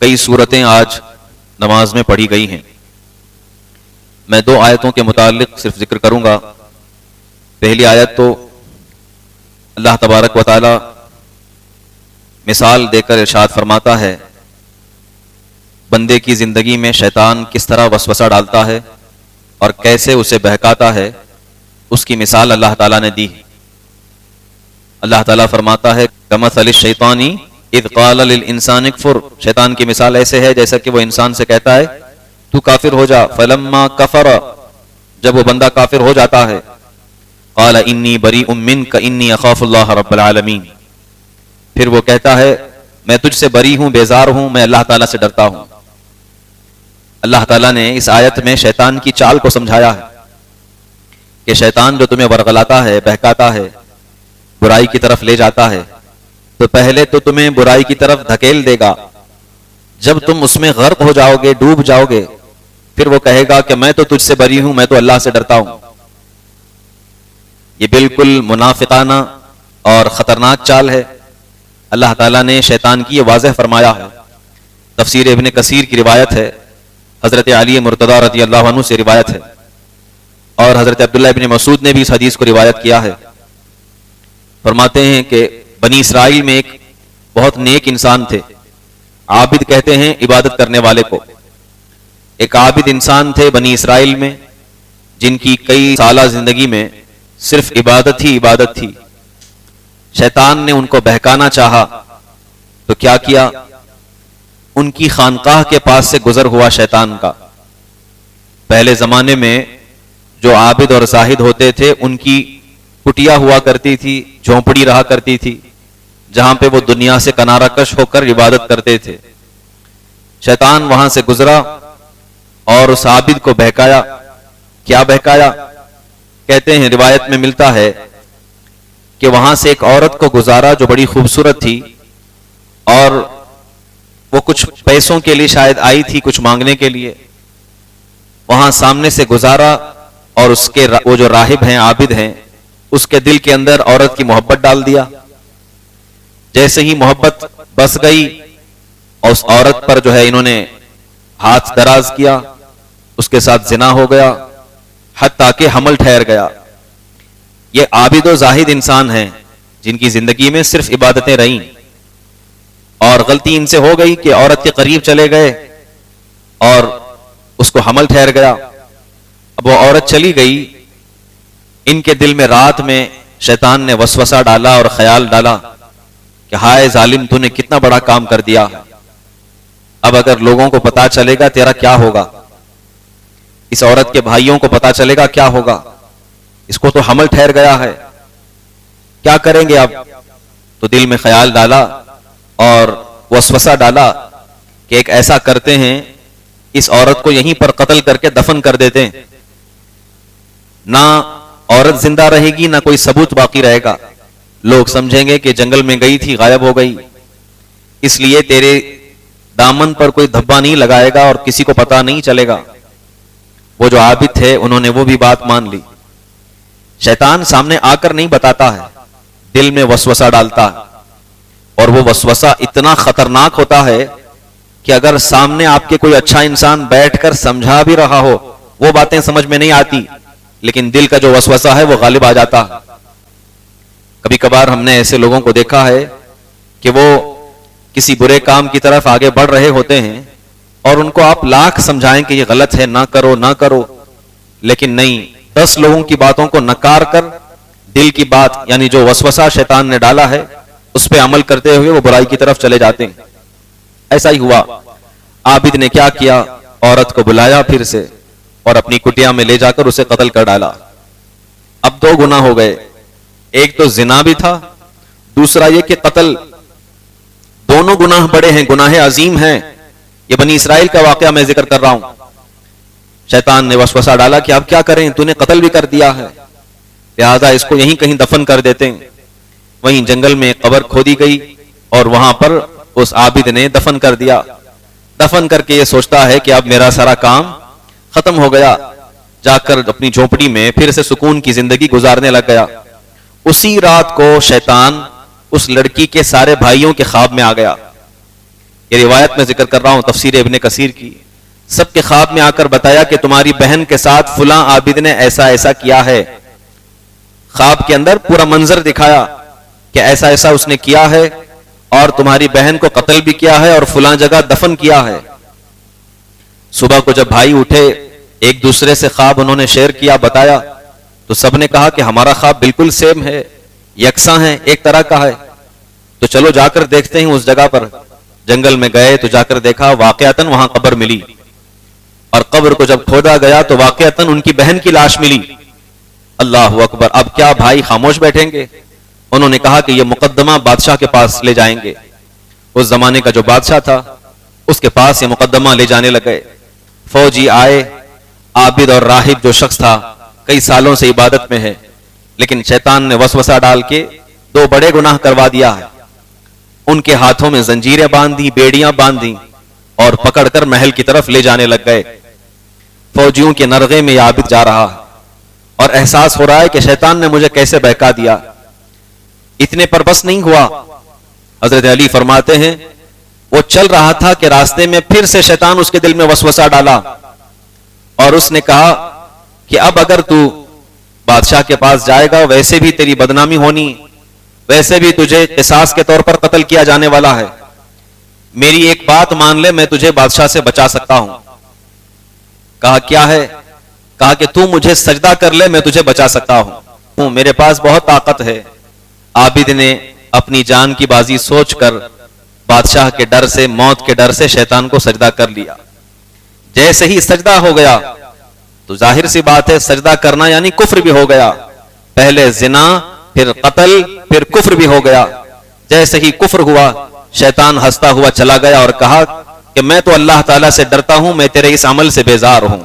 کئی صورتیں آج نماز میں پڑھی گئی ہیں. میں 2 آیتوں کے متعلق صرف ذکر کروں گا. پہلی آیت تو اللہ تبارک و تعالی مثال دے کر ارشاد فرماتا ہے بندے کی زندگی میں شیطان کس طرح وسوسہ ڈالتا ہے اور کیسے اسے بہکاتا ہے. اس کی مثال اللہ تعالیٰ نے دی. اللہ تعالیٰ فرماتا ہے کمثل الشیطان اذ قال للانسان اکفر. شیطان کی مثال ایسے ہے جیسا کہ وہ انسان سے کہتا ہے تو کافر ہو جا. فلما کفر, جب وہ بندہ کافر ہو جاتا ہے, قال انی بریء منک انی اخاف اللہ رب العالمین, پھر وہ کہتا ہے میں تجھ سے بری ہوں, بیزار ہوں, میں اللہ تعالیٰ سے ڈرتا ہوں. اللہ تعالیٰ نے اس آیت میں شیطان کی چال کو سمجھایا ہے کہ شیطان جو تمہیں ورغلاتا ہے, بہکاتا ہے, برائی کی طرف لے جاتا ہے, تو پہلے تو تمہیں برائی کی طرف دھکیل دے گا. جب تم اس میں غرق ہو جاؤ گے, ڈوب جاؤ گے, پھر وہ کہے گا کہ میں تو تجھ سے بری ہوں, میں تو اللہ سے ڈرتا ہوں. یہ بالکل منافقانہ اور خطرناک چال ہے. اللہ تعالیٰ نے شیطان کی یہ واضح فرمایا ہے. تفسیر ابن کثیر کی روایت ہے, حضرت علی مرتضی رضی اللہ عنہ سے روایت ہے, اور حضرت عبداللہ ابن مسعود نے بھی اس حدیث کو روایت کیا ہے. فرماتے ہیں کہ بنی اسرائیل میں ایک بہت نیک انسان تھے. عابد کہتے ہیں عبادت کرنے والے کو. ایک عابد انسان تھے بنی اسرائیل میں جن کی کئی سالہ زندگی میں صرف عبادت ہی عبادت تھی. شیطان نے ان کو بہکانا چاہا تو کیا کیا, ان کی خانقاہ کے پاس سے گزر ہوا شیطان کا. پہلے زمانے میں جو عابد اور زاہد ہوتے تھے ان کی کٹیا ہوا کرتی تھی, جھونپڑی رہا کرتی تھی, جہاں پہ وہ دنیا سے کنارہ کش ہو کر عبادت کرتے تھے. شیطان وہاں سے گزرا اور اس عابد کو بہکایا. کیا بہکایا؟ کہتے ہیں روایت میں ملتا ہے کہ وہاں سے ایک عورت کو گزارا جو بڑی خوبصورت تھی, اور وہ کچھ پیسوں کے لیے شاید آئی تھی, کچھ مانگنے کے لیے. وہاں سامنے سے گزارا اور اس کے وہ جو راہب ہیں, عابد ہیں, اس کے دل کے اندر عورت کی محبت ڈال دیا. جیسے ہی محبت بس گئی اور اس عورت پر جو ہے انہوں نے ہاتھ دراز کیا, اس کے ساتھ زنا ہو گیا, حتیٰ کہ حمل ٹھہر گیا. یہ عابد و زاہد انسان ہیں جن کی زندگی میں صرف عبادتیں رہیں, اور غلطی ان سے ہو گئی کہ عورت کے قریب چلے گئے اور اس کو حمل ٹھہر گیا. اب وہ عورت چلی گئی, ان کے دل میں رات میں شیطان نے وسوسہ ڈالا اور خیال ڈالا کہ ہائے ظالم, تو نے کتنا بڑا کام کر دیا. اب اگر لوگوں کو پتا چلے گا تیرا کیا ہوگا, اس عورت کے بھائیوں کو پتا چلے گا کیا ہوگا, اس کو تو حمل ٹھہر گیا ہے, کیا کریں گے اب. تو دل میں خیال ڈالا اور وسوسہ ڈالا کہ ایک ایسا کرتے ہیں, اس عورت کو یہیں پر قتل کر کے دفن کر دیتے ہیں. نہ عورت زندہ رہے گی, نہ کوئی ثبوت باقی رہے گا. لوگ سمجھیں گے کہ جنگل میں گئی تھی, غائب ہو گئی, اس لیے تیرے دامن پر کوئی دھبا نہیں لگائے گا اور کسی کو پتا نہیں چلے گا. وہ جو عابد تھے انہوں نے وہ بھی بات مان لی. شیطان سامنے آ کر نہیں بتاتا ہے, دل میں وسوسہ ڈالتا ہے, اور وہ وسوسہ اتنا خطرناک ہوتا ہے کہ اگر سامنے آپ کے کوئی اچھا انسان بیٹھ کر سمجھا بھی رہا ہو, وہ باتیں سمجھ میں نہیں آتی, لیکن دل کا جو وسوسہ ہے وہ غالب آ جاتا ہے. کبھی کبھار ہم نے ایسے لوگوں کو دیکھا ہے کہ وہ کسی برے کام کی طرف آگے بڑھ رہے ہوتے ہیں, اور ان کو آپ لاکھ سمجھائیں کہ یہ غلط ہے, نہ کرو نہ کرو, لیکن نہیں, 10 لوگوں کی باتوں کو نکار کر دل کی بات یعنی جو وسوسہ شیطان نے ڈالا ہے اس پہ عمل کرتے ہوئے وہ برائی کی طرف چلے جاتے ہیں. ایسا ہی ہوا. عابد نے کیا کیا, عورت کو بلایا پھر سے اور اپنی کٹیا میں لے جا کر اسے قتل کر ڈالا. اب 2 گناہ ہو گئے, ایک تو زنا بھی تھا, دوسرا یہ کہ قتل. دونوں گناہ بڑے ہیں, گناہ عظیم ہیں. یہ بنی اسرائیل کا واقعہ میں ذکر کر رہا ہوں. شیطان نے وسوسہ ڈالا کہ اب کیا کریں, تو نے قتل بھی کر دیا ہے, لہذا اس کو یہیں کہیں دفن کر دیتے ہیں. وہیں جنگل میں قبر کھودی گئی اور وہاں پر اس عابد نے دفن کر دیا. دفن کر کے یہ سوچتا ہے کہ اب میرا سارا کام ختم ہو گیا. جا کر اپنی جھونپڑی میں پھر سے سکون کی زندگی گزارنے لگ گیا. اسی رات کو شیطان اس لڑکی کے سارے بھائیوں کے خواب میں آ گیا یہ روایت میں ذکر کر رہا ہوں تفسیر ابن کثیر کی. سب کے خواب میں آ کر بتایا کہ تمہاری بہن کے ساتھ فلاں عابد نے ایسا ایسا کیا ہے. خواب کے اندر پورا منظر دکھایا کہ ایسا ایسا اس نے کیا ہے اور تمہاری بہن کو قتل بھی کیا ہے اور فلاں جگہ دفن کیا ہے. صبح کو جب بھائی اٹھے ایک دوسرے سے خواب انہوں نے شیئر کیا, بتایا, تو سب نے کہا کہ ہمارا خواب بالکل سیم ہے, یکساں ہے, ایک طرح کا ہے, تو چلو جا کر دیکھتے ہیں اس جگہ پر. جنگل میں گئے تو جا کر دیکھا واقعتاً وہاں قبر ملی, اور قبر کو جب کھودا گیا تو واقعتاً ان کی بہن کی لاش ملی. اللہ اکبر. اب کیا بھائی خاموش بیٹھیں گے؟ انہوں نے کہا کہ یہ مقدمہ بادشاہ کے پاس لے جائیں گے. اس زمانے کا جو بادشاہ تھا اس کے پاس یہ مقدمہ لے جانے لگے. فوجی آئے. عابد اور راہب جو شخص تھا کئی سالوں سے عبادت میں ہے, لیکن شیطان نے وسوسہ ڈال کے 2 بڑے گناہ کروا دیا ہے. ان کے ہاتھوں میں زنجیریں باندھ دی, بیڑیاں باندھ دی اور پکڑ کر محل کی طرف لے جانے لگ گئے. فوجیوں کے نرغے میں یہ عابد جا رہا ہے اور احساس ہو رہا ہے کہ شیطان نے مجھے کیسے بہکا دیا. اتنے پر بس نہیں ہوا. حضرت علی فرماتے ہیں وہ چل رہا تھا کہ راستے میں پھر سے شیطان اس کے دل میں وسوسہ ڈالا اور اس نے کہا کہ اب اگر تو بادشاہ کے پاس جائے گا ویسے بھی تیری بدنامی ہونی, ویسے بھی تجھے قصاص کے طور پر قتل کیا جانے والا ہے. میری ایک بات مان لے, میں تجھے بادشاہ سے بچا سکتا ہوں. کہا کیا ہے؟ کہا کہ تو مجھے سجدہ کر لے, میں تجھے بچا سکتا ہوں, میرے پاس بہت طاقت ہے. عابد نے اپنی جان کی بازی سوچ کر بادشاہ کے ڈر سے, موت کے ڈر سے شیطان کو سجدہ کر لیا. جیسے ہی سجدہ ہو گیا تو ظاہر سی بات ہے سجدہ کرنا یعنی کفر بھی ہو گیا. پہلے زنا, پھر قتل, پھر کفر بھی ہو گیا. جیسے ہی کفر ہوا شیطان ہنستا ہوا چلا گیا اور کہا کہ میں تو اللہ تعالیٰ سے ڈرتا ہوں, میں تیرے اس عمل سے بیزار ہوں.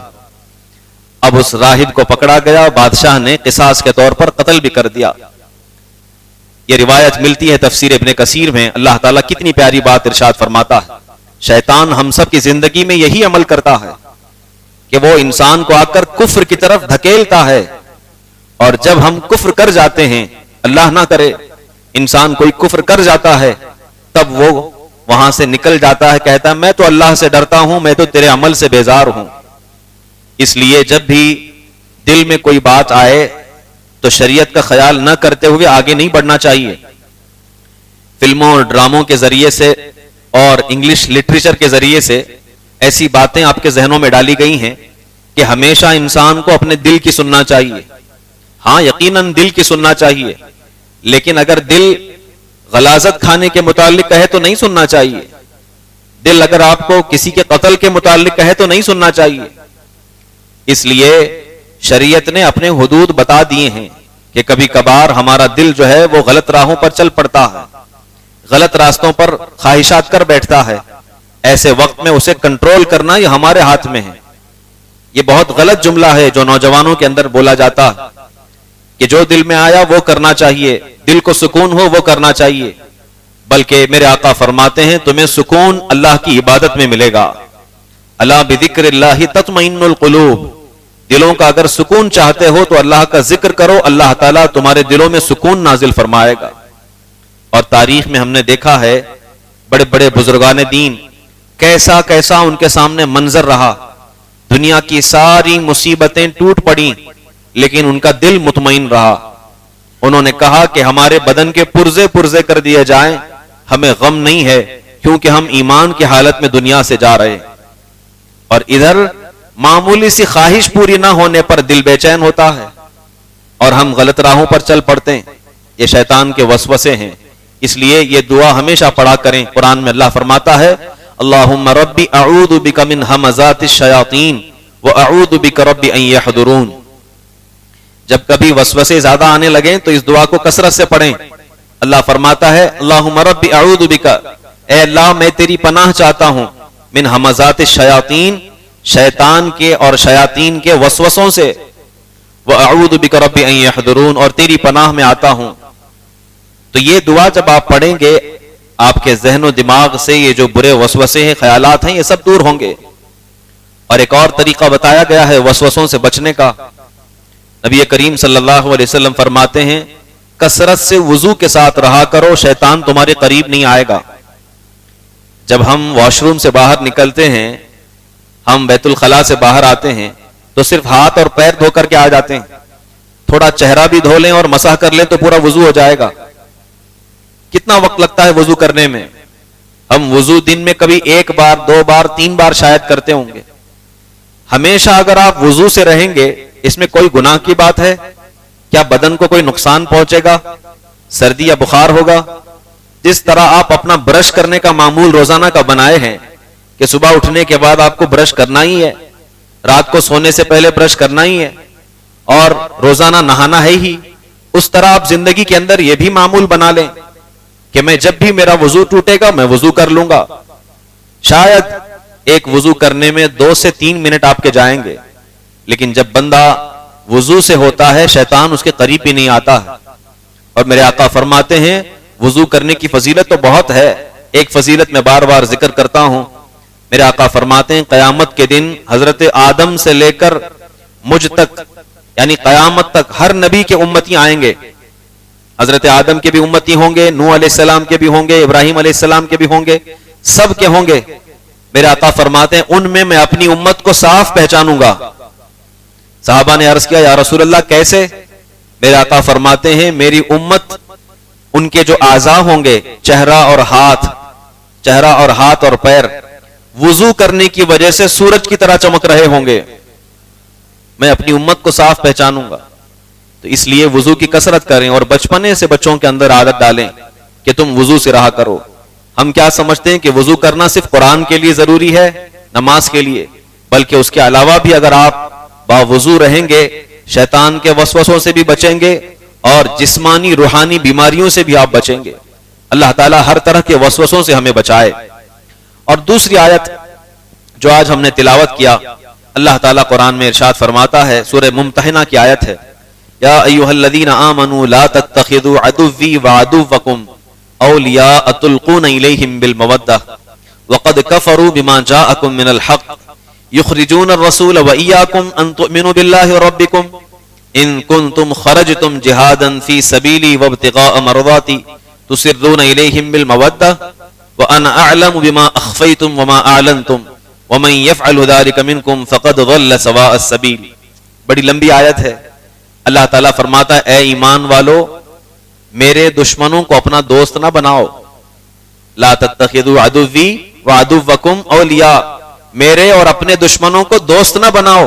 اب اس راہب کو پکڑا گیا, بادشاہ نے قصاص کے طور پر قتل بھی کر دیا. یہ روایت ملتی ہے تفسیر ابن کثیر میں. اللہ تعالیٰ کتنی پیاری بات ارشاد فرماتا ہے. شیطان ہم سب کی زندگی میں یہی عمل کرتا ہے کہ وہ انسان کو آ کر کفر کی طرف دھکیلتا ہے, اور جب ہم کفر کر جاتے ہیں, اللہ نہ کرے انسان کوئی کفر کر جاتا ہے, تب وہ وہاں سے نکل جاتا ہے, کہتا ہے میں تو اللہ سے ڈرتا ہوں, میں تو تیرے عمل سے بیزار ہوں. اس لیے جب بھی دل میں کوئی بات آئے تو شریعت کا خیال نہ کرتے ہوئے آگے نہیں بڑھنا چاہیے. فلموں اور ڈراموں کے ذریعے سے اور انگلش لٹریچر کے ذریعے سے ایسی باتیں آپ کے ذہنوں میں ڈالی گئی ہیں کہ ہمیشہ انسان کو اپنے دل کی سننا چاہیے. ہاں یقیناً دل کی سننا چاہیے, لیکن اگر دل غلاظت کھانے کے متعلق کہے تو نہیں سننا چاہیے. دل اگر آپ کو کسی کے قتل کے متعلق کہے تو نہیں سننا چاہیے. اس لیے شریعت نے اپنے حدود بتا دیے ہیں کہ کبھی کبھار ہمارا دل جو ہے وہ غلط راہوں پر چل پڑتا ہے, غلط راستوں پر خواہشات کر بیٹھتا ہے. ایسے وقت میں اسے کنٹرول کرنا یہ ہمارے ہاتھ میں ہے. یہ بہت غلط جملہ ہے جو نوجوانوں کے اندر بولا جاتا کہ جو دل میں آیا وہ کرنا چاہیے, دل کو سکون ہو وہ کرنا چاہیے. بلکہ میرے آقا فرماتے ہیں تمہیں سکون اللہ کی عبادت میں ملے گا. الا بذکر اللہ تطمئن القلوب. دلوں کا اگر سکون چاہتے ہو تو اللہ کا ذکر کرو, اللہ تعالیٰ تمہارے دلوں میں سکون نازل فرمائے گا. اور تاریخ میں ہم نے دیکھا ہے بڑے بڑے بزرگان دین کیسا کیسا ان کے سامنے منظر رہا. دنیا کی ساری مصیبتیں ٹوٹ پڑیں لیکن ان کا دل مطمئن رہا. انہوں نے کہا کہ ہمارے بدن کے پرزے پرزے کر دیے جائیں, ہمیں غم نہیں ہے کیونکہ ہم ایمان کی حالت میں دنیا سے جا رہے. اور ادھر معمولی سی خواہش پوری نہ ہونے پر دل بے چین ہوتا ہے اور ہم غلط راہوں پر چل پڑتے ہیں. یہ شیطان کے وسوسے ہیں. اس لیے یہ دعا ہمیشہ پڑھا کریں. قرآن میں اللہ فرماتا ہے اللہم ربی اعوذ بک من ہمزات الشیاطین واعوذ بک ربی ان یحضرون. جب کبھی وسوسے زیادہ آنے لگیں تو اس دعا کو کثرت سے پڑھیں. اللہ فرماتا ہے اللہم ربی اعوذ بک, اے اللہ میں تیری پناہ چاہتا ہوں, من ہمزات الشیاطین, شیطان کے اور شیاطین کے وسوسوں سے, واعوذ بک ربی ان یحضرون, اور تیری پناہ میں آتا ہوں. تو یہ دعا جب آپ پڑھیں گے آپ کے ذہن و دماغ سے یہ جو برے وسوسے ہیں, خیالات ہیں, یہ سب دور ہوں گے. اور ایک اور طریقہ بتایا گیا ہے وسوسوں سے بچنے کا. نبی کریم صلی اللہ علیہ وسلم فرماتے ہیں کثرت سے وضو کے ساتھ رہا کرو, شیطان تمہارے قریب نہیں آئے گا. جب ہم واش روم سے باہر نکلتے ہیں، ہم بیت الخلاء سے باہر آتے ہیں تو صرف ہاتھ اور پیر دھو کر کے آ جاتے ہیں. تھوڑا چہرہ بھی دھو لیں اور مسح کر لیں تو پورا وضو ہو جائے گا. کتنا وقت لگتا ہے وضو کرنے میں؟ ہم وضو دن میں کبھی 1 بار 2 بار 3 بار شاید کرتے ہوں گے. ہمیشہ اگر آپ وضو سے رہیں گے، اس میں کوئی گناہ کی بات ہے؟ کیا بدن کو کوئی نقصان پہنچے گا؟ سردی یا بخار ہوگا؟ جس طرح آپ اپنا برش کرنے کا معمول روزانہ کا بنائے ہیں کہ صبح اٹھنے کے بعد آپ کو برش کرنا ہی ہے، رات کو سونے سے پہلے برش کرنا ہی ہے، اور روزانہ نہانا ہے ہی، اس طرح آپ زندگی کے اندر یہ بھی معمول بنا لیں کہ میں جب بھی میرا وضو ٹوٹے گا میں وضو کر لوں گا. شاید ایک وضو کرنے میں 2 سے 3 منٹ آپ کے جائیں گے، لیکن جب بندہ وضو سے ہوتا ہے شیطان اس کے قریب بھی نہیں آتا ہے. اور میرے آقا فرماتے ہیں وضو کرنے کی فضیلت تو بہت ہے. ایک فضیلت میں بار بار ذکر کرتا ہوں. میرے آقا فرماتے ہیں قیامت کے دن حضرت آدم سے لے کر مجھ تک، یعنی قیامت تک ہر نبی کے امتی آئیں گے. حضرت آدم کے بھی امتی ہوں گے، نوح علیہ السلام کے بھی ہوں گے، ابراہیم علیہ السلام کے بھی ہوں گے، سب کے ہوں گے. میرے آقا فرماتے ہیں ان میں اپنی امت کو صاف پہچانوں گا. صحابہ نے عرض کیا یا رسول اللہ کیسے؟ میرے آقا فرماتے ہیں میری امت، ان کے جو اعضاء ہوں گے، چہرہ اور ہاتھ اور پیر، وضو کرنے کی وجہ سے سورج کی طرح چمک رہے ہوں گے. میں اپنی امت کو صاف پہچانوں گا. تو اس لیے وضو کی کثرت کریں اور بچپنے سے بچوں کے اندر عادت ڈالیں کہ تم وضو سے رہا کرو. ہم کیا سمجھتے ہیں کہ وضو کرنا صرف قرآن کے لیے ضروری ہے، نماز کے لیے، بلکہ اس کے علاوہ بھی اگر آپ باوضو رہیں گے شیطان کے وسوسوں سے بھی بچیں گے اور جسمانی روحانی بیماریوں سے بھی آپ بچیں گے. اللہ تعالیٰ ہر طرح کے وسوسوں سے ہمیں بچائے. اور دوسری آیت جو آج ہم نے تلاوت کیا، اللہ تعالیٰ قرآن میں ارشاد فرماتا ہے، سورہ ممتحنہ کی آیت ہے، یا ایھا الذین آمنوا لا تتخذوا عدوی وعدوکم اولیاء تلقون الیہم بالمودہ وقد کفروا بما جاءکم من الحق یخرجون الرسول وإیاکم ان تؤمنوا باللہ ربکم ان کنتم خرجتم جہادا فی سبیلی وابتغاء مرضاتی تسرون الیہم بالمودہ وانا اعلم بما اخفیتم وما اعلنتم ومن يفعل ذلك منكم فقد ضل سواء السبیل. بڑی لمبی آیت ہے. اللہ تعالیٰ فرماتا ہے اے ایمان والو میرے دشمنوں کو اپنا دوست نہ بناؤ. لا تتخذوا عدوی وعدوکم اولیاء، میرے اور اپنے دشمنوں کو دوست نہ بناؤ.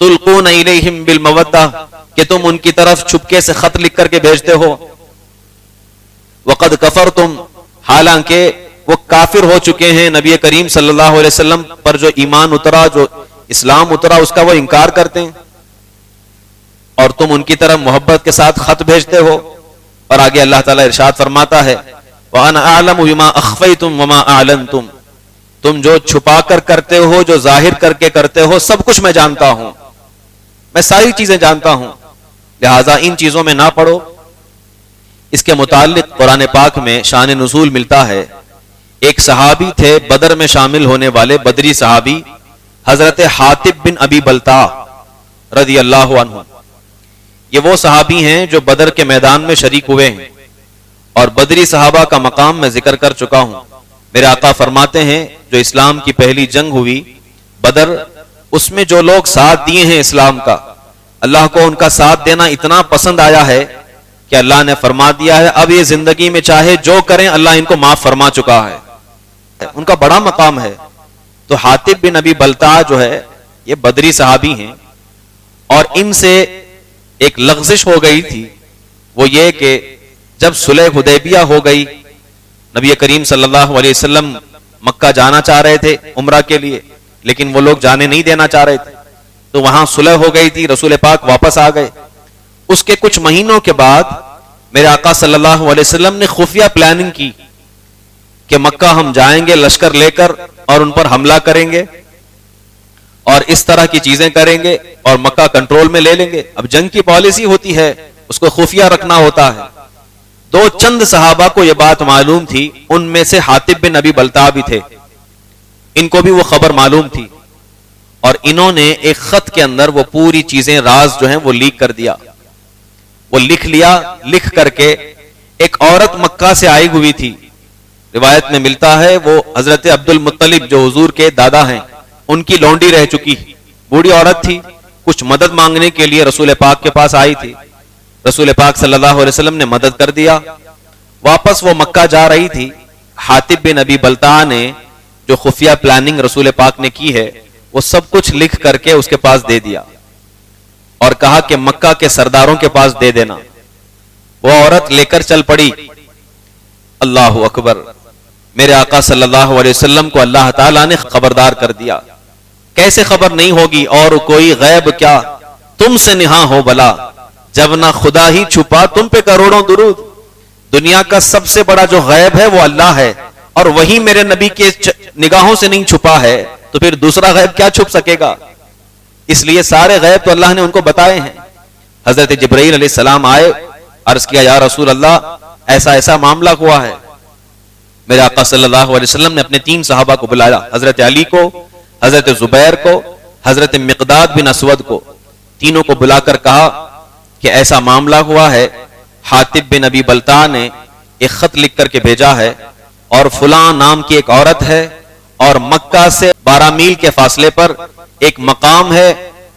تلقون الیہم بالمودہ، کہ تم ان کی طرف چھپکے سے خط لکھ کر کے بھیجتے ہو. وقد کفرتم، حالانکہ وہ کافر ہو چکے ہیں نبی کریم صلی اللہ علیہ وسلم پر جو ایمان اترا، جو اسلام اترا، اس کا وہ انکار کرتے ہیں، اور تم ان کی طرف محبت کے ساتھ خط بھیجتے ہو. اور آگے اللہ تعالیٰ ارشاد فرماتا ہے وَأَنَا أَعْلَمُ بِمَا أَخْفَيْتُمْ وَمَا أَعْلَنْتُمْ، تم جو چھپا کر کرتے ہو، جو ظاہر کر کے کرتے ہو، سب کچھ میں جانتا ہوں، میں ساری چیزیں جانتا ہوں، لہٰذا ان چیزوں میں نہ پڑو. اس کے متعلق قرآن پاک میں شان نزول ملتا ہے. ایک صحابی تھے بدر میں شامل ہونے والے بدری صحابی، حضرت حاطب بن ابی بلتع رضی اللہ عنہ. یہ وہ صحابی ہیں جو بدر کے میدان میں شریک ہوئے ہیں، اور بدری صحابہ کا مقام میں ذکر کر چکا ہوں. میرے آقا فرماتے ہیں جو اسلام کی پہلی جنگ ہوئی بدر، اس میں جو لوگ ساتھ دیے ہیں اسلام کا، اللہ کو ان کا ساتھ دینا اتنا پسند آیا ہے کہ اللہ نے فرما دیا ہے اب یہ زندگی میں چاہے جو کریں اللہ ان کو معاف فرما چکا ہے. ان کا بڑا مقام ہے. تو حاطب بن ابی بلتع جو ہے یہ بدری صحابی ہیں، اور ان سے ایک لغزش ہو گئی تھی، وہ یہ کہ جب صلح حدیبیہ ہو گئی، نبی کریم صلی اللہ علیہ وسلم مکہ جانا چاہ رہے تھے عمرہ کے لیے، لیکن وہ لوگ جانے نہیں دینا چاہ رہے تھے. تو وہاں صلح ہو گئی تھی، رسول پاک واپس آ گئے. اس کے کچھ مہینوں کے بعد میرے آقا صلی اللہ علیہ وسلم نے خفیہ پلاننگ کی کہ مکہ ہم جائیں گے لشکر لے کر اور ان پر حملہ کریں گے اور اس طرح کی چیزیں کریں گے اور مکہ کنٹرول میں لے لیں گے. اب جنگ کی پالیسی ہوتی ہے، اس کو خفیہ رکھنا ہوتا ہے. چند صحابہ کو یہ بات معلوم تھی، ان میں سے حاطب بن ابی بلتع بھی تھے. ان کو بھی وہ خبر معلوم تھی، اور انہوں نے ایک خط کے اندر وہ پوری چیزیں راز جو ہیں وہ لیک کر دیا. وہ لکھ لیا، لکھ کر کے ایک عورت مکہ سے آئی ہوئی تھی، روایت میں ملتا ہے وہ حضرت عبد المطلب جو حضور کے دادا ہیں ان کی لونڈی رہ چکی، بوڑھی عورت تھی، کچھ مدد مانگنے کے لیے رسول پاک کے پاس آئی تھی. رسول پاک صلی اللہ علیہ وسلم نے مدد کر دیا. واپس وہ مکہ جا رہی تھی. حاطب بن ابی بلتع نے جو خفیہ پلاننگ رسول پاک نے کی ہے وہ سب کچھ لکھ کر کے اس کے پاس دے دیا اور کہا کہ مکہ کے سرداروں کے پاس دے دینا. وہ عورت لے کر چل پڑی. اللہ اکبر، میرے آقا صلی اللہ علیہ وسلم کو اللہ تعالیٰ نے خبردار کر دیا. کیسے خبر نہیں ہوگی؟ اور کوئی غیب کیا تم سے نہاں ہو بلا، جب نہ خدا ہی چھپا تم پہ کروڑوں درود. دنیا کا سب سے بڑا جو غیب ہے وہ اللہ ہے، اور وہی میرے نبی کے نگاہوں سے نہیں چھپا ہے، تو پھر دوسرا غیب کیا چھپ سکے گا؟ اس لیے سارے غیب تو اللہ نے ان کو بتائے ہیں. حضرت جبرائیل علیہ السلام آئے، عرض کیا یا رسول اللہ ایسا ایسا معاملہ ہوا ہے. میرے آقا صلی اللہ علیہ وسلم نے اپنے 3 صحابہ کو بلایا، حضرت علی کو، حضرت زبیر کو، حضرت مقداد بن اسود کو. تینوں کو بلا کر کہا کہ ایسا معاملہ ہوا ہے، حاطب بن ابی بلتع نے ایک خط لکھ کر کے بھیجا ہے، اور فلاں نام کی ایک عورت ہے، اور مکہ سے 12 میل کے فاصلے پر ایک مقام ہے،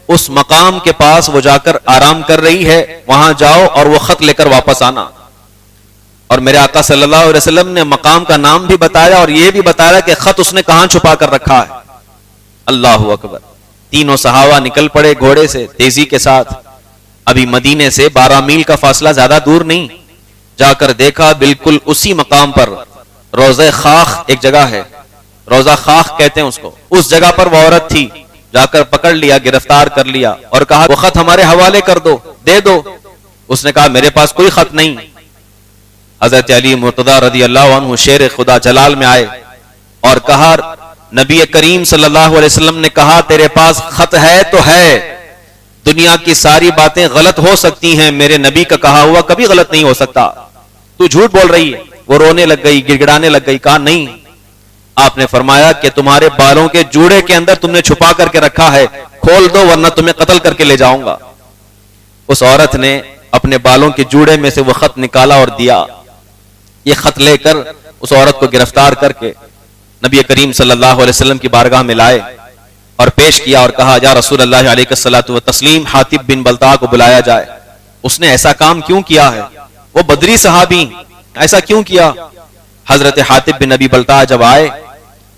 اس مقام کے پاس وہ جا کر آرام کر رہی ہے، وہاں جاؤ اور وہ خط لے کر واپس آنا. اور میرے آقا صلی اللہ علیہ وسلم نے مقام کا نام بھی بتایا اور یہ بھی بتایا کہ خط اس نے کہاں چھپا کر رکھا ہے. اللہ اکبر. تینوں صحابہ نکل پڑے گھوڑے سے تیزی کے ساتھ. ابھی مدینے سے 12 میل کا فاصلہ زیادہ دور نہیں. جا کر دیکھا بالکل اسی مقام پر روضہ خاخ ایک جگہ ہے، روضہ خاخ کہتے ہیں اس کو، اس جگہ پر وہ عورت تھی. جا کر پکڑ لیا، گرفتار کر لیا اور کہا وہ خط ہمارے حوالے کر دو، دے دو. اس نے کہا میرے پاس کوئی خط نہیں. حضرت علی مرتضی رضی اللہ عنہ شیر خدا جلال میں آئے اور کہا نبی کریم صلی اللہ علیہ وسلم نے کہا تیرے پاس خط ہے تو ہے، دنیا کی ساری باتیں غلط ہو سکتی ہیں، میرے نبی کا کہا ہوا کبھی غلط نہیں ہو سکتا، تو جھوٹ بول رہی ہے. وہ رونے لگ گئی، گڑ گڑانے لگ گئی. کہا نہیں. آپ نے فرمایا کہ تمہارے بالوں کے جوڑے کے اندر تم نے چھپا کر کے رکھا ہے، کھول دو ورنہ تمہیں قتل کر کے لے جاؤں گا. اس عورت نے اپنے بالوں کے جوڑے میں سے وہ خط نکالا اور دیا. یہ خط لے کر اس عورت کو گرفتار کر کے نبی کریم صلی اللہ علیہ وسلم کی بارگاہ میں لائے اور پیش کیا اور کہا یا رسول اللہ علیہ الصلوۃ والتسلیم حاطب بن بلتع کو بلایا جائے. اس نے ایسا کام کیوں کیا ہے؟ وہ بدری صحابی، ایسا کیوں کیا؟ حضرت حاطب بن ابی بلتع جب آئے،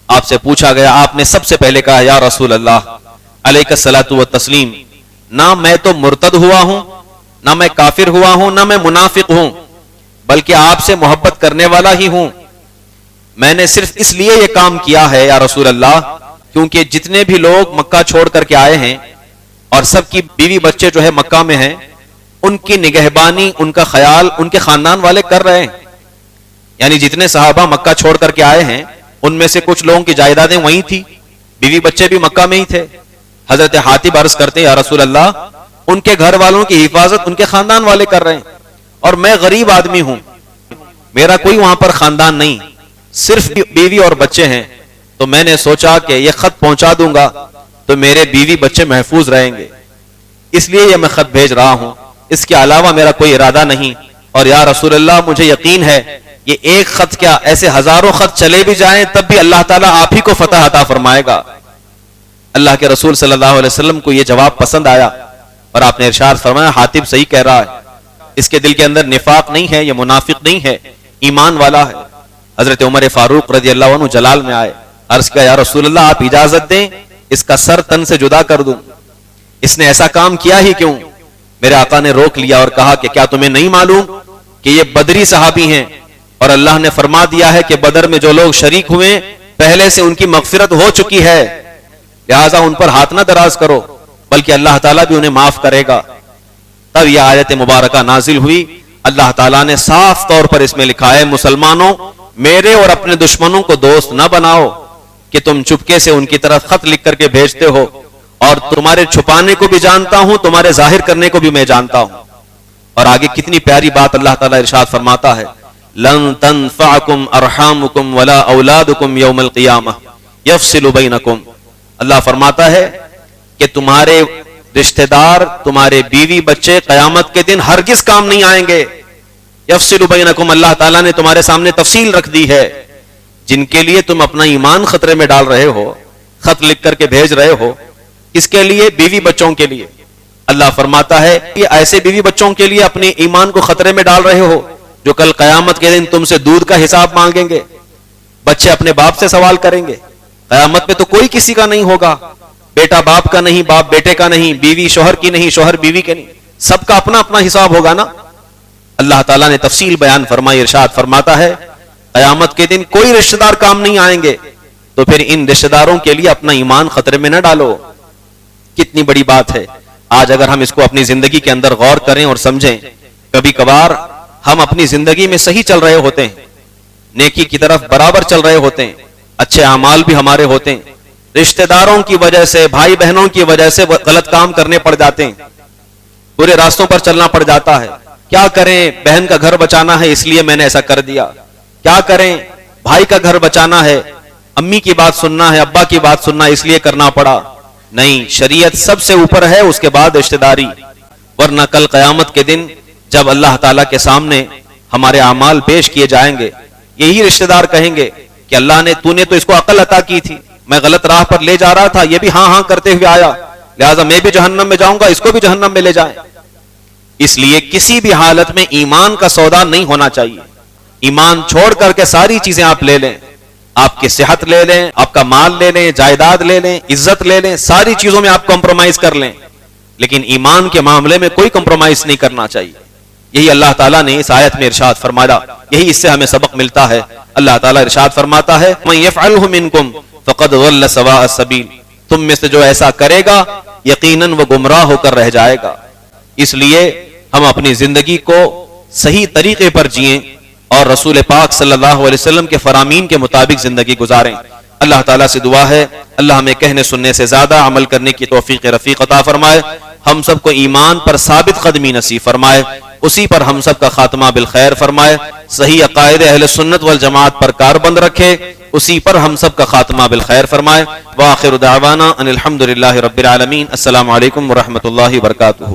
آپ سے پوچھا گیا، آپ نے سب سے پہلے کہا یا رسول اللہ علیہ الصلوۃ والتسلیم، نہ میں تو مرتد ہوا ہوں، نہ میں کافر ہوا ہوں، نہ میں منافق ہوں، بلکہ آپ سے محبت کرنے والا ہی ہوں. میں نے صرف اس لیے یہ کام کیا ہے یا رسول اللہ کیونکہ جتنے بھی لوگ مکہ چھوڑ کر کے آئے ہیں اور سب کی بیوی بچے جو ہے مکہ میں ہیں، ان کی نگہبانی، ان کا خیال ان کے خاندان والے کر رہے ہیں. یعنی جتنے صحابہ مکہ چھوڑ کر کے آئے ہیں ان میں سے کچھ لوگوں کی جائیدادیں وہیں تھی، بیوی بچے بھی مکہ میں ہی تھے. حضرت حاطب عرض کرتے یا رسول اللہ ان کے گھر والوں کی حفاظت ان کے خاندان والے کر رہے ہیں، اور میں غریب آدمی ہوں، میرا کوئی وہاں پر خاندان نہیں، صرف بیوی اور بچے ہیں. تو میں نے سوچا کہ یہ خط پہنچا دوں گا تو میرے بیوی بچے محفوظ رہیں گے، اس لیے یہ میں خط بھیج رہا ہوں، اس کے علاوہ میرا کوئی ارادہ نہیں. اور یا رسول اللہ مجھے یقین ہے یہ ایک خط کیا ایسے ہزاروں خط چلے بھی جائیں تب بھی اللہ تعالیٰ آپ ہی کو فتح عطا فرمائے گا. اللہ کے رسول صلی اللہ علیہ وسلم کو یہ جواب پسند آیا اور آپ نے ارشاد فرمایا حاطب صحیح کہہ رہا ہے، اس کے دل کے اندر نفاق نہیں ہے، یہ منافق نہیں ہے، ایمان والا ہے. حضرت عمر فاروق رضی اللہ عنہ جلال میں آئے، عرض کیا یا رسول اللہ آپ اجازت دیں اس کا سر تن سے جدا کر دوں، اس نے ایسا کام کیا ہی کیوں؟ میرے آقا نے روک لیا اور کہا کہ کیا تمہیں نہیں معلوم کہ یہ بدری صحابی ہیں اور اللہ نے فرما دیا ہے کہ بدر میں جو لوگ شریک ہوئے پہلے سے ان کی مغفرت ہو چکی ہے، لہذا ان پر ہاتھ نہ دراز کرو بلکہ اللہ تعالیٰ بھی انہیں معاف کرے گا. تب یہ آیت مبارکہ نازل ہوئی. اللہ تعالیٰ نے صاف طور پر اس میں لکھا ہے مسلمانوں میرے اور اپنے دشمنوں کو دوست نہ بناؤ کہ تم چپکے سے ان کی طرف خط لکھ کر کے بھیجتے ہو، اور تمہارے چھپانے کو بھی جانتا ہوں، تمہارے ظاہر کرنے کو بھی میں جانتا ہوں. اور آگے کتنی پیاری بات اللہ تعالیٰ ارشاد فرماتا ہے لن تنفعکم ارحامکم ولا اولادکم یوم القیامہ یفصل بینکم. اللہ فرماتا ہے کہ تمہارے رشتہ دار، تمہارے بیوی بچے قیامت کے دن ہرگز کام نہیں آئیں گے. یفصل بینکم، اللہ تعالیٰ نے تمہارے سامنے تفصیل رکھ دی ہے جن کے لیے تم اپنا ایمان خطرے میں ڈال رہے ہو, خط لکھ کر کے بھیج رہے ہو, اس کے لیے بیوی بچوں کے لیے. اللہ فرماتا ہے کہ ایسے بیوی بچوں کے لیے اپنے ایمان کو خطرے میں ڈال رہے ہو جو کل قیامت کے دن تم سے دودھ کا حساب مانگیں گے. بچے اپنے باپ سے سوال کریں گے, قیامت میں تو کوئی کسی کا نہیں ہوگا, بیٹا باپ کا نہیں, باپ بیٹے کا نہیں, بیوی شوہر کی نہیں, شوہر بیوی کے نہیں, سب کا اپنا اپنا حساب ہوگا نا. اللہ تعالیٰ نے تفصیل بیان فرمائی, ارشاد فرماتا ہے قیامت کے دن کوئی رشتہ دار کام نہیں آئیں گے, تو پھر ان رشتہ داروں کے لیے اپنا ایمان خطرے میں نہ ڈالو. کتنی بڑی بات ہے. آج اگر ہم اس کو اپنی زندگی کے اندر غور کریں اور سمجھیں, کبھی کبھار ہم اپنی زندگی میں صحیح چل رہے ہوتے ہیں, نیکی کی طرف برابر چل رہے ہوتے ہیں, اچھے اعمال بھی ہمارے ہوتے ہیں, رشتہ داروں کی وجہ سے, بھائی بہنوں کی وجہ سے غلط کام کرنے پڑ جاتے ہیں, برے راستوں پر چلنا پڑ جاتا ہے. کیا کریں, بہن کا گھر بچانا ہے اس لیے میں نے ایسا کر دیا. کیا کریں, بھائی کا گھر بچانا ہے, امی کی بات سننا ہے, ابا کی بات سننا اس لیے کرنا پڑا. نہیں, شریعت سب سے اوپر ہے, اس کے بعد رشتہ داری. ورنہ کل قیامت کے دن جب اللہ تعالیٰ کے سامنے ہمارے اعمال پیش کیے جائیں گے, یہی رشتہ دار کہیں گے کہ اللہ نے, تو نے تو اس کو عقل عطا کی تھی, میں غلط راہ پر لے جا رہا تھا, یہ بھی ہاں ہاں کرتے ہوئے آیا, لہٰذا میں بھی جہنم میں جاؤں گا, اس کو بھی جہنم میں لے جائیں. اس لیے کسی بھی حالت میں ایمان کا سودا نہیں ہونا چاہیے. ایمان چھوڑ کر کے ساری چیزیں آپ لے لیں, آپ کی صحت لے لیں, آپ کا مال لے لیں, جائیداد لے لیں, عزت لے لیں, ساری چیزوں میں آپ کمپرومائز کر لیں, لیکن ایمان کے معاملے میں کوئی کمپرومائز نہیں کرنا چاہیے. یہی اللہ تعالیٰ نے اس آیت میں ارشاد فرمایا, یہی اس سے ہمیں سبق ملتا ہے. اللہ تعالیٰ ارشاد فرماتا ہے مَن يَفْعَلْهُ مِنْكُمْ فَقَدْ ضَلَّ سَوَاءَ السَّبِيلِ, تم میں سے جو ایسا کرے گا یقیناً وہ گمراہ ہو کر رہ جائے گا. اس لیے ہم اپنی زندگی کو صحیح طریقے پر جئیں اور رسول پاک صلی اللہ علیہ وسلم کے فرامین کے مطابق زندگی گزاریں. اللہ تعالیٰ سے دعا ہے اللہ ہمیں کہنے سننے سے زیادہ عمل کرنے کی توفیق رفیق عطا فرمائے, ہم سب کو ایمان پر ثابت قدمی نصیب فرمائے, اسی پر ہم سب کا خاتمہ بالخیر فرمائے, صحیح عقائد اہل سنت والجماعت پر کاربند رکھے, اسی پر ہم سب کا خاتمہ بالخیر فرمائے. وآخر دعوانا ان الحمد للہ رب العالمین. السلام علیکم ورحمۃ اللہ وبرکاتہ.